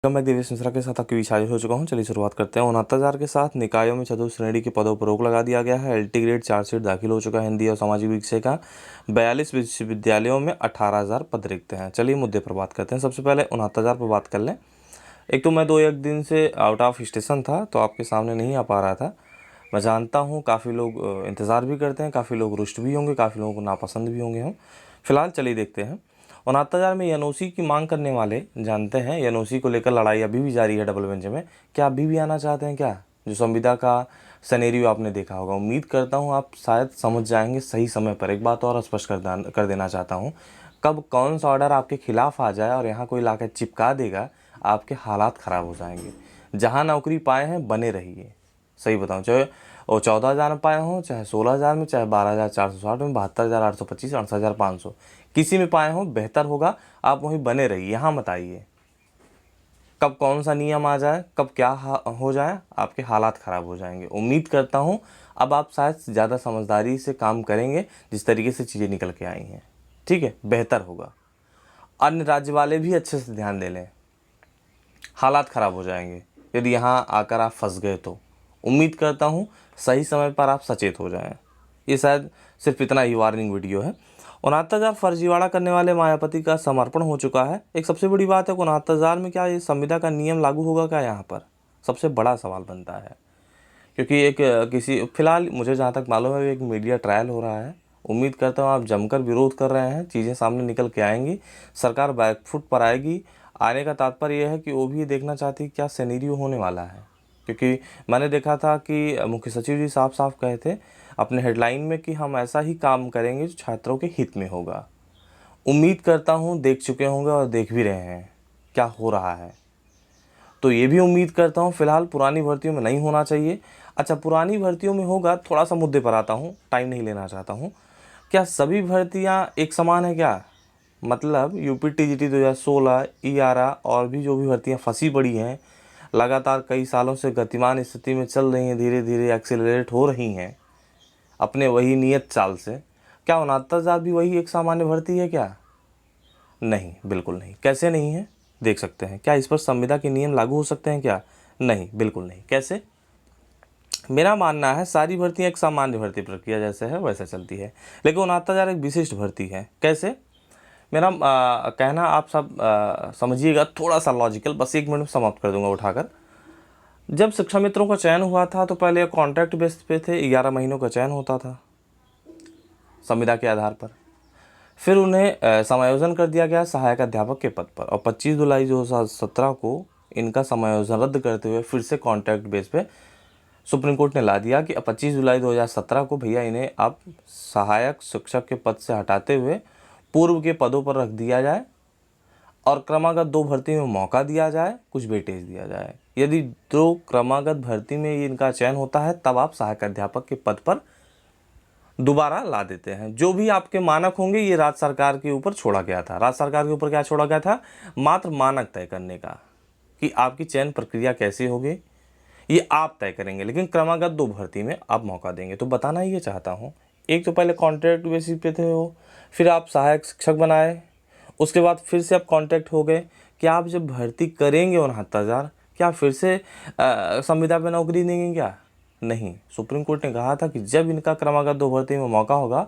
मैं देवेश मिश्रा के साथ आपकी विचार हो चुका हूं। चलिए शुरुआत करते हैं। 69,000 के साथ निकायों में चतुर्थ श्रेणी के पदों पर रोक लगा दिया गया है। एलटी ग्रेड चार्जशीट दाखिल हो चुका है। हिंदी और सामाजिक विषय का 42 विश्वविद्यालयों में 18,000 पद रिक्त हैं। चलिए मुद्दे पर बात करते हैं। सबसे पहले 69,000 पर बात कर लें। एक तो मैं 2-1 दिन से आउट ऑफ स्टेशन था, तो आपके सामने नहीं आ पा रहा था। मैं जानता हूँ काफ़ी लोग इंतज़ार भी करते हैं, काफ़ी लोग रुष्ट भी होंगे, काफ़ी लोगों को नापसंद भी होंगे हम। फिलहाल चलिए देखते हैं। 69,000 में एनओसी की मांग करने वाले जानते हैं एनओसी को लेकर लड़ाई अभी भी जारी है डबल बेंच में। क्या अभी भी आना चाहते हैं क्या? जो संविदा का सिनेरियो आपने देखा होगा, उम्मीद करता हूँ आप शायद समझ जाएंगे सही समय पर। एक बात और स्पष्ट कर देना चाहता हूँ, कब कौन सा ऑर्डर आपके खिलाफ आ जाए और यहाँ कोई लाकर चिपका देगा, आपके हालात ख़राब हो जाएंगे। जहाँ नौकरी पाए हैं बने रहिए। सही बताऊँ, चाहे वो 14,000 में पाए हों, चाहे 16,000 में, चाहे 12,460 में, 72,825, 68,500, किसी में पाए हों, बेहतर होगा आप वहीं बने रहिए। यहाँ मत आइए। कब कौन सा नियम आ जाए, कब क्या हो जाए, आपके हालात ख़राब हो जाएंगे। उम्मीद करता हूँ अब आप शायद ज़्यादा समझदारी से काम करेंगे, जिस तरीके से चीज़ें निकल के आई हैं। ठीक है, बेहतर होगा। अन्य राज्य वाले भी अच्छे से ध्यान दे लें, हालात ख़राब हो जाएंगे यदि यहाँ आकर आप फंस गए तो। उम्मीद करता हूँ सही समय पर आप सचेत हो जाएं। ये शायद सिर्फ इतना ही वार्निंग वीडियो है। 69,000 फर्जीवाड़ा करने वाले मायावती का समर्पण हो चुका है। एक सबसे बड़ी बात है, 69,000 में क्या ये संविदा का नियम लागू होगा क्या? यहाँ पर सबसे बड़ा सवाल बनता है, क्योंकि एक किसी फिलहाल मुझे जहाँ तक मालूम है एक मीडिया ट्रायल हो रहा है। उम्मीद करता हूँ आप जमकर विरोध कर रहे हैं, चीज़ें सामने निकल के आएंगी, सरकार बैकफुट पर आएगी। आने का तात्पर्य यह है कि वो भी ये देखना चाहती है क्या सिनेरियो होने वाला है, क्योंकि मैंने देखा था कि मुख्य सचिव जी साफ साफ कहे थे अपने हेडलाइन में कि हम ऐसा ही काम करेंगे जो छात्रों के हित में होगा। उम्मीद करता हूँ देख चुके होंगे और देख भी रहे हैं क्या हो रहा है। तो ये भी उम्मीद करता हूँ फिलहाल पुरानी भर्तियों में नहीं होना चाहिए। अच्छा, पुरानी भर्तियों में होगा, थोड़ा सा मुद्दे पर आता हूँ, टाइम नहीं लेना चाहता हूँ। क्या सभी भर्तियाँ एक समान है क्या? मतलब यूपी टीजीटी 2016, ईआरआ और भी जो भी भर्तियाँ फंसी पड़ी हैं, लगातार कई सालों से गतिमान स्थिति में चल रही हैं, धीरे धीरे एक्सेलरेट हो रही हैं अपने वही नियत चाल से, क्या 69,000 भी वही एक सामान्य भर्ती है क्या? नहीं, बिल्कुल नहीं। कैसे नहीं है देख सकते हैं। क्या इस पर संविदा के नियम लागू हो सकते हैं क्या? नहीं, बिल्कुल नहीं। कैसे? मेरा मानना है सारी भर्तियां एक सामान्य भर्ती प्रक्रिया जैसे है वैसे चलती है, लेकिन 69,000 एक विशिष्ट भर्ती है। कैसे? मेरा कहना आप सब समझिएगा, थोड़ा सा लॉजिकल, बस 1 मिनट में समाप्त कर दूंगा उठाकर। जब शिक्षा मित्रों का चयन हुआ था तो पहले कॉन्ट्रैक्ट बेस पे थे, 11 महीनों का चयन होता था संविदा के आधार पर। फिर उन्हें समायोजन कर दिया गया सहायक अध्यापक के पद पर, और 25 जुलाई 2017 को इनका समायोजन रद्द करते हुए फिर से कॉन्ट्रैक्ट बेस पे सुप्रीम कोर्ट ने ला दिया कि 25 जुलाई 2017 को भैया इन्हें अब सहायक शिक्षक के पद से हटाते हुए पूर्व के पदों पर रख दिया जाए और क्रमागत 2 भर्ती में मौका दिया जाए, कुछ वेटेज दिया जाए। यदि 2 क्रमागत भर्ती में इनका चयन होता है तब आप सहायक अध्यापक के पद पर दोबारा ला देते हैं। जो भी आपके मानक होंगे ये राज्य सरकार के ऊपर छोड़ा गया था। राज्य सरकार के ऊपर क्या छोड़ा गया था? मात्र मानक तय करने का, कि आपकी चयन प्रक्रिया कैसी होगी ये आप तय करेंगे, लेकिन क्रमागत 2 भर्ती में आप मौका देंगे। तो बताना ये चाहता हूँ, एक तो पहले कॉन्ट्रैक्ट बेसिस पे थे हो, फिर आप सहायक शिक्षक बनाए, उसके बाद फिर से आप कॉन्ट्रैक्ट हो गए। क्या आप जब भर्ती करेंगे 69,000, क्या फिर से संविदा पे नौकरी देंगे क्या? नहीं। सुप्रीम कोर्ट ने कहा था कि जब इनका क्रमागत 2 भर्ती में मौका होगा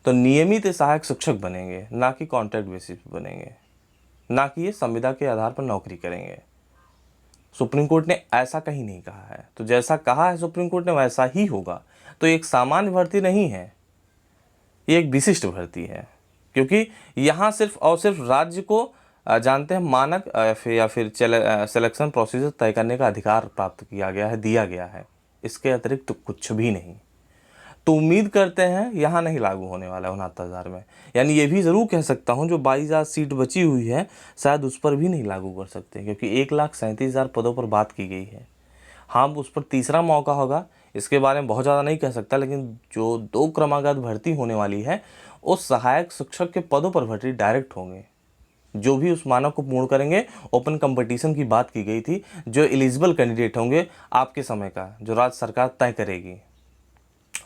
तो नियमित सहायक शिक्षक बनेंगे, ना कि कॉन्ट्रैक्ट बेसिस पे बनेंगे, ना कि ये संविदा के आधार पर नौकरी करेंगे। सुप्रीम कोर्ट ने ऐसा कहीं नहीं कहा है, तो जैसा कहा है सुप्रीम कोर्ट ने वैसा ही होगा। तो एक सामान्य भर्ती नहीं है, ये एक विशिष्ट भर्ती है, क्योंकि यहाँ सिर्फ और सिर्फ राज्य को जानते हैं मानक या फिर सिलेक्शन प्रोसीजर तय करने का अधिकार प्राप्त किया गया है, दिया गया है। इसके अतिरिक्त तो कुछ भी नहीं। तो उम्मीद करते हैं यहाँ नहीं लागू होने वाला है 69,000 में। यानी ये भी ज़रूर कह सकता हूँ जो 22,000 सीट बची हुई है शायद उस पर भी नहीं लागू कर सकते, क्योंकि 1,37,000 पदों पर बात की गई है। हाँ, उस पर तीसरा मौका होगा, इसके बारे में बहुत ज़्यादा नहीं कह सकता, लेकिन जो 2 क्रमागत भर्ती होने वाली है उस सहायक शिक्षक के पदों पर भर्ती डायरेक्ट होंगे। जो भी उस मानक को पूर्ण करेंगे, ओपन कंपटीशन की बात की गई थी, जो एलिजिबल कैंडिडेट होंगे आपके समय का, जो राज्य सरकार तय करेगी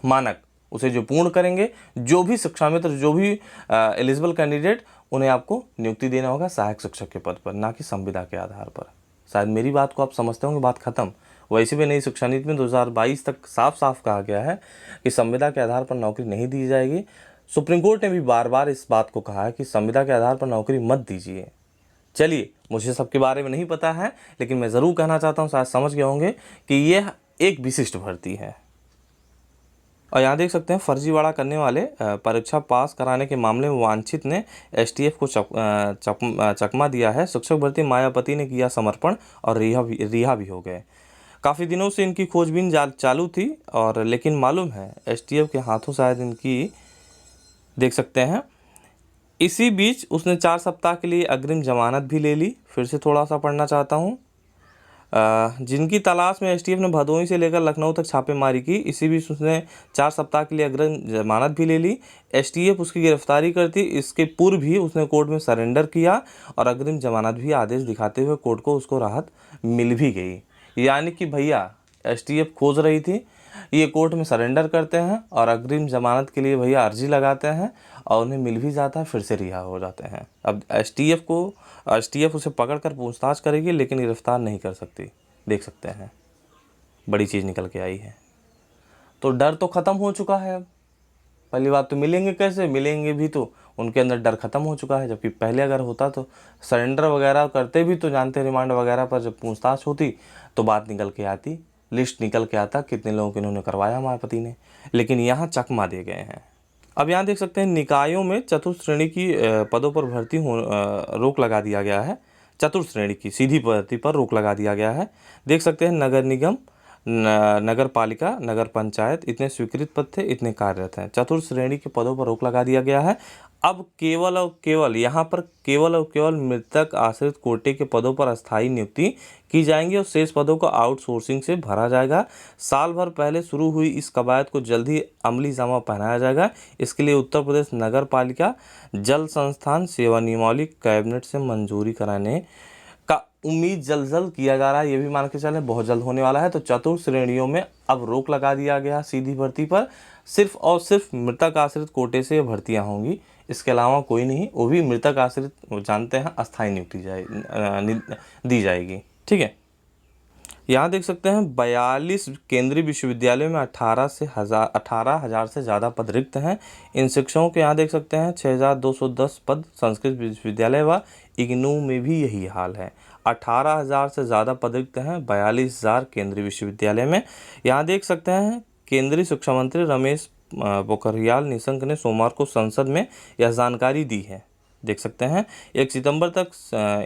मानक, उसे जो पूर्ण करेंगे, जो भी शिक्षा मित्र, जो भी एलिजिबल कैंडिडेट, उन्हें आपको नियुक्ति देना होगा सहायक शिक्षक के पद पर, ना कि संविदा के आधार पर। शायद मेरी बात को आप समझते होंगे, बात खत्म। वैसे भी नई शिक्षा नीति में 2022 तक साफ साफ कहा गया है कि संविदा के आधार पर नौकरी नहीं दी जाएगी। सुप्रीम कोर्ट ने भी बार बार इस बात को कहा है कि संविदा के आधार पर नौकरी मत दीजिए। चलिए, मुझे सबके बारे में नहीं पता है, लेकिन मैं ज़रूर कहना चाहता हूँ, शायद समझ गए होंगे कि यह एक विशिष्ट भर्ती है। और यहाँ देख सकते हैं फर्जीवाड़ा करने वाले परीक्षा पास कराने के मामले में वांछित ने एसटीएफ को चकमा दिया है। शिक्षक भर्ती मायावती ने किया समर्पण और रिहा भी हो गए। काफ़ी दिनों से इनकी खोजबीन चालू थी, और लेकिन मालूम है एसटीएफ के हाथों शायद इनकी, देख सकते हैं। इसी बीच उसने 4 सप्ताह के लिए अग्रिम जमानत भी ले ली। फिर से थोड़ा सा पढ़ना चाहता हूँ। जिनकी तलाश में एसटीएफ ने भदोही से लेकर लखनऊ तक छापेमारी की। इसी बीच उसने 4 सप्ताह के लिए अग्रिम जमानत भी ले ली। एसटीएफ उसकी गिरफ्तारी करती, इसके पूर्व भी उसने कोर्ट में सरेंडर किया और अग्रिम जमानत भी आदेश दिखाते हुए कोर्ट को उसको राहत मिल भी गई। यानी कि भैया एसटीएफ खोज रही थी, ये कोर्ट में सरेंडर करते हैं और अग्रिम जमानत के लिए भैया अर्जी लगाते हैं और उन्हें मिल भी जाता है, फिर से रिहा हो जाते हैं। अब एसटीएफ उसे पकड़कर पूछताछ करेगी, लेकिन गिरफ्तार नहीं कर सकती। देख सकते हैं, बड़ी चीज़ निकल के आई है। तो डर तो ख़त्म हो चुका है। अब पहली बात तो मिलेंगे कैसे, मिलेंगे भी तो उनके अंदर डर ख़त्म हो चुका है। जबकि पहले अगर होता तो सरेंडर वगैरह करते भी तो जानते, रिमांड वगैरह पर जब पूछताछ होती तो बात निकल के आती, लिस्ट निकल के आता कितने लोगों को इन्होंने करवाया मायावती ने। लेकिन यहाँ चकमा दे गए हैं। अब यहाँ देख सकते हैं निकायों में चतुर्थ श्रेणी की पदों पर भर्ती रोक लगा दिया गया है। चतुर्थ श्रेणी की सीधी भर्ती पर रोक लगा दिया गया है। देख सकते हैं नगर निगम, नगर पालिका, नगर पंचायत, इतने स्वीकृत पद थे, इतने कार्यरत हैं। चतुर्थ श्रेणी के पदों पर रोक लगा दिया गया है। अब केवल और केवल यहाँ पर केवल और केवल मृतक आश्रित कोटे के पदों पर अस्थायी नियुक्ति की जाएंगी और शेष पदों को आउटसोर्सिंग से भरा जाएगा। साल भर पहले शुरू हुई इस कवायद को जल्द ही अमली जामा पहनाया जाएगा। इसके लिए उत्तर प्रदेश नगर पालिका जल संस्थान सेवा नियमावली कैबिनेट से मंजूरी कराने का उम्मीद जल्द किया जा रहा है। ये भी मान के चलें बहुत जल्द होने वाला है। तो चतुर्थ श्रेणियों में अब रोक लगा दिया गया सीधी भर्ती पर। सिर्फ और सिर्फ मृतक आश्रित कोटे से भर्तियां होंगी, इसके अलावा कोई नहीं। वो भी मृतक आश्रित, जानते हैं, अस्थायी नियुक्ति दी जाएगी। ठीक है, यहाँ देख सकते हैं 42 केंद्रीय विश्वविद्यालयों में 18,000 से ज़्यादा पद रिक्त हैं। इन शिक्षकों के यहाँ देख सकते हैं 6,210 पद संस्कृत विश्वविद्यालय व इग्नू में भी यही हाल है। 18,000 से ज़्यादा पद रिक्त हैं 42,000 केंद्रीय विश्वविद्यालय में। यहाँ देख सकते हैं केंद्रीय शिक्षा मंत्री रमेश पोखरियाल निशंक ने सोमवार को संसद में यह जानकारी दी है। देख सकते हैं 1 सितंबर तक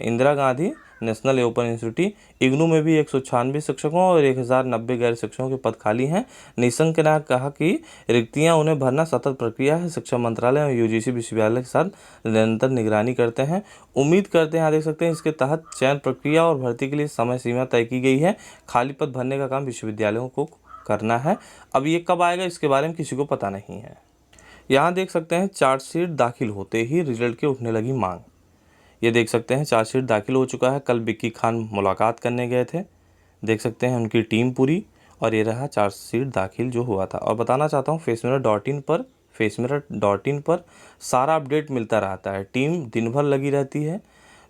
Indira Gandhi national open institute IGNOU में भी 196 शिक्षकों और 1090 गैर शिक्षकों के पद खाली हैं। निशंक ने कहा कि रिक्तियां उन्हें भरना सतत प्रक्रिया है। शिक्षा मंत्रालय और यूजीसी विश्वविद्यालय के साथ निरंतर निगरानी करते हैं। उम्मीद करते हैं, देख सकते हैं, इसके तहत चयन प्रक्रिया और भर्ती के लिए समय सीमा तय की गई है। खाली पद भरने का काम विश्वविद्यालयों को करना है। अब ये कब आएगा इसके बारे में किसी को पता नहीं है। यहाँ देख सकते हैं चार्जशीट दाखिल होते ही रिजल्ट की उठने लगी मांग। ये देख सकते हैं चार्जशीट दाखिल हो चुका है। कल विक्की खान मुलाकात करने गए थे, देख सकते हैं उनकी टीम पूरी, और ये रहा चार्जशीट दाखिल जो हुआ था। और बताना चाहता हूँ फेसमिरर.in पर सारा अपडेट मिलता रहता है। टीम दिन भर लगी रहती है।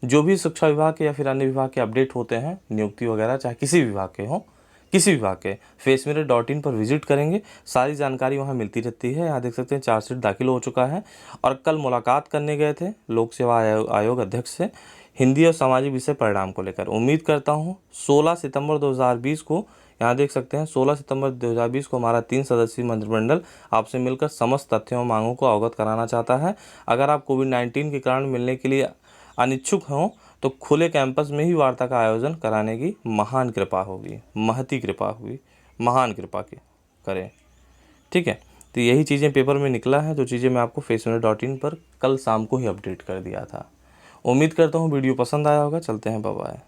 जो भी शिक्षा विभाग के या फिर अन्य विभाग के अपडेट होते हैं, नियुक्ति वगैरह, चाहे किसी विभाग के हों, किसी विभाग के, फेसमिरर.in पर विजिट करेंगे, सारी जानकारी वहाँ मिलती रहती है। यहाँ देख सकते हैं चार्जशीट दाखिल हो चुका है। और कल मुलाकात करने गए थे लोक सेवा आयोग अध्यक्ष से हिंदी और सामाजिक विषय परिणाम को लेकर। उम्मीद करता हूँ 16 सितंबर 2020 को, यहाँ देख सकते हैं 16 सितंबर 2020 को हमारा 3 सदस्यीय मंत्रिमंडल आपसे मिलकर समस्त तथ्यों और मांगों को अवगत कराना चाहता है। अगर आप कोविड-19 के कारण मिलने के लिए अनिच्छुक हों तो खुले कैंपस में ही वार्ता का आयोजन कराने की महान कृपा होगी, महती कृपा होगी, महान कृपा की करें। ठीक है, तो यही चीज़ें पेपर में निकला है, जो चीज़ें मैं आपको फेसमिरर.in पर कल शाम को ही अपडेट कर दिया था। उम्मीद करता हूँ वीडियो पसंद आया होगा। चलते हैं, बाय बाय।